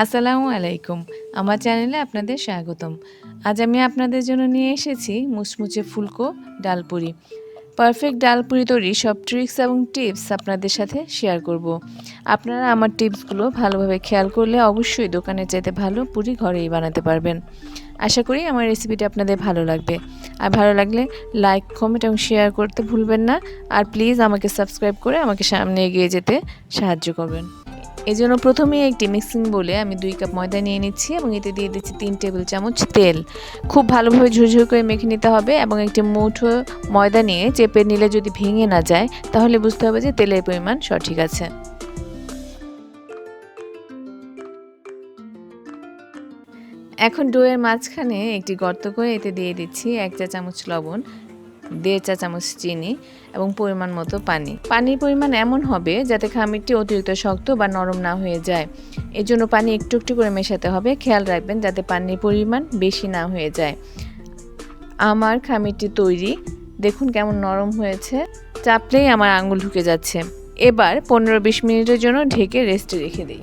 আসসালামু আলাইকুম। আমার চ্যানেলে আপনাদের স্বাগতম। আজ আমি আপনাদের জন্য নিয়ে এসেছি মুচমুচে ফুলকো ডাল পুরি। পারফেক্ট ডাল পুরি তৈরির সব ট্রিক্স এবং টিপস আপনাদের সাথে শেয়ার করব। আপনারা আমার টিপসগুলো ভালোভাবে খেয়াল করলে অবশ্যই দোকানের চাইতে ভালো পুরি ঘরেই বানাতে পারবেন। আশা করি আমার রেসিপিটা আপনাদের ভালো লাগবে। আর ভালো লাগলে লাইক, কমেন্ট এবং শেয়ার করতে ভুলবেন না। আর প্লিজ আমাকে সাবস্ক্রাইব করে আমাকে সামনে এগিয়ে যেতে সাহায্য করবেন। এজন্য প্রথমেই একটি মিক্সিং বোলে আমি 2 কাপ ময়দা নিয়ে নিচ্ছি এবং এতে দিয়ে দিচ্ছি 3 টেবিল চামচ তেল। খুব ভালোভাবে ঝুরঝুর করে মেখে নিতে হবে এবং একটি মুঠো ময়দা নিয়ে চেপে নিলে যদি ভেঙে না যায় তাহলে বুঝতে হবে যে তেলের পরিমাণ সঠিক আছে। এখন ডোয়ের মাঝখানে একটি গর্ত করে এতে দিয়ে দিচ্ছি 1 চা চামচ লবণ, 1.5 চা চামচ চিনি এবং পরিমাণ মতো পানি। পানির পরিমাণ এমন হবে যাতে খামিরটি অতিরিক্ত শক্ত বা নরম না হয়ে যায়। এজন্য পানি একটু একটু করে মেশাতে হবে। খেয়াল রাখবেন যাতে পানির পরিমাণ বেশি না হয়ে যায়। আমার খামিরটি তৈরি, দেখুন কেমন নরম হয়েছে, চাপলেই আমার আঙুল ঢুকে যাচ্ছে। এবার 15-20 মিনিটের জন্য ঢেকে রেস্টে রেখে দিই।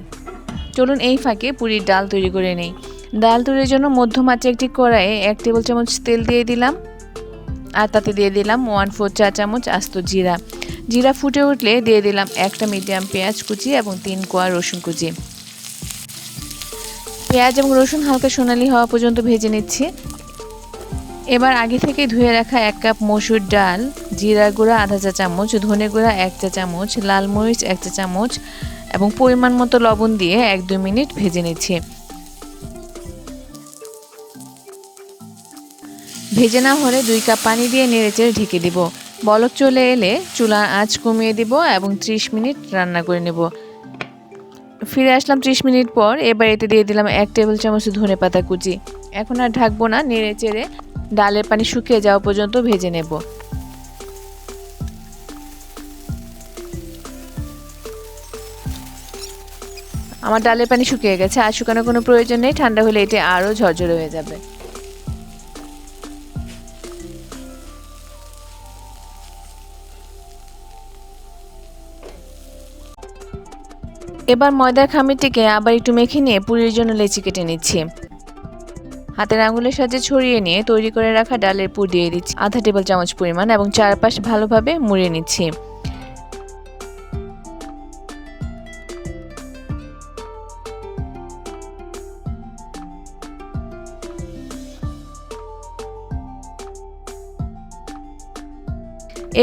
চলুন এই ফাঁকে পুরির ডাল তৈরি করে নেই। ডাল তৈরির জন্য মধ্যম আঁচে একটি কড়াইয়ে 1 টেবিল চামচ তেল দিয়ে দিলাম আর তাতে দিয়ে দিলাম 1/4 চা চামচ আস্ত জিরা। জিরা ফুটে উঠলে দিয়ে দিলাম একটা মিডিয়াম পেঁয়াজ কুচি এবং 3 কোয়া রসুন কুচি। পেঁয়াজ এবং রসুন হালকা সোনালি হওয়া পর্যন্ত ভেজে নিচ্ছি। এবার আগে থেকে ধুয়ে রাখা 1 কাপ মসুর ডাল, জিরা গুঁড়া আধা চা চামচ, ধনে গুঁড়া 1 চা চামচ, লাল মরিচ 1 চা চামচ এবং পরিমাণ মতো লবণ দিয়ে 1-2 মিনিট ভেজে নিচ্ছি। ভেজে না হলে 2 কাপ পানি দিয়ে নেড়েচেড়ে ঢেকে দিব। বলক চলে এলে চুলার আঁচ কমিয়ে দিব এবং 30 মিনিট রান্না করে নেব। ফিরে আসলাম 30 মিনিট পর। এবার এতে দিয়ে দিলাম 1 টেবিল চামচ ধনেপাতা কুচি। এখন আর ঢাকবো না, নেড়েচেড়ে ডালের পানি শুকিয়ে যাওয়া পর্যন্ত ভেজে নেব। আমার ডালের পানি শুকিয়ে গেছে, আর শুকানোর কোনো প্রয়োজন নেই, ঠান্ডা হলে এটা আরও ঝরঝরে হয়ে যাবে। এবার ময়দার খামিরটিকে আবার একটু মেখে নিয়ে পুরির জন্য লেচি কেটে নিচ্ছি। হাতের আঙুলের সাহায্যে ছড়িয়ে নিয়ে তৈরি করে রাখা ডালের পুর দিয়ে দিচ্ছি আধা টেবিল চামচ পরিমাণ এবং চারপাশ ভালোভাবে মুড়িয়ে নিচ্ছি।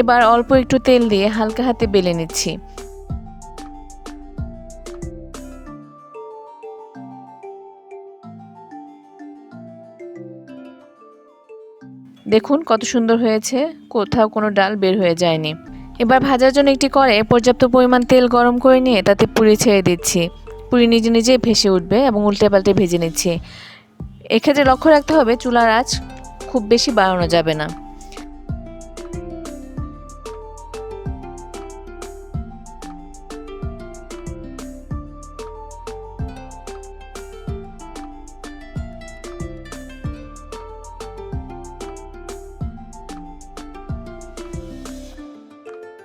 এবার অল্প একটু তেল দিয়ে হালকা হাতে বেলে নিচ্ছি। দেখুন কত সুন্দর হয়েছে, কোথাও কোনো ডাল বের হয়ে যায়নি। এবার ভাজার জন্য একটি কড়াইয়ে পর্যাপ্ত পরিমাণ তেল গরম করে নিয়ে তাতে পুরি ছেড়ে দিচ্ছি। পুরি নিজে নিজে ভেসে উঠবে এবং উল্টে পাল্টে ভেজে নিচ্ছি। এক্ষেত্রে লক্ষ্য রাখতে হবে চুলার আঁচ খুব বেশি বাড়ানো যাবে না।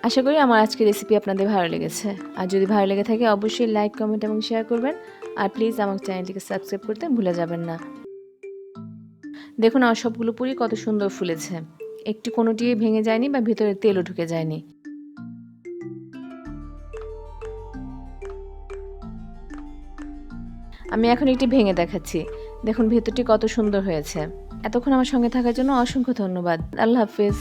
আশা করি আমার আজকের রেসিপি আপনাদের ভালো লেগেছে। আর যদি ভালো লেগে থাকে অবশ্যই লাইক, কমেন্ট এবং শেয়ার করবেন। আর প্লিজ আমার চ্যানেলটিকে সাবস্ক্রাইব করতে ভুলে যাবেন না। দেখুন আমার সবগুলো পুরি কত সুন্দর ফুলেছে, একটু কোনোটি ভেঙে যায়নি বা ভিতরে তেলও ঢুকে যায়নি। আমি এখন একটি ভেঙে দেখাচ্ছি। দেখুন ভেতরটি কত সুন্দর হয়েছে। এতক্ষণ আমার সঙ্গে থাকার জন্য অসংখ্য ধন্যবাদ। আল্লাহ হাফেজ।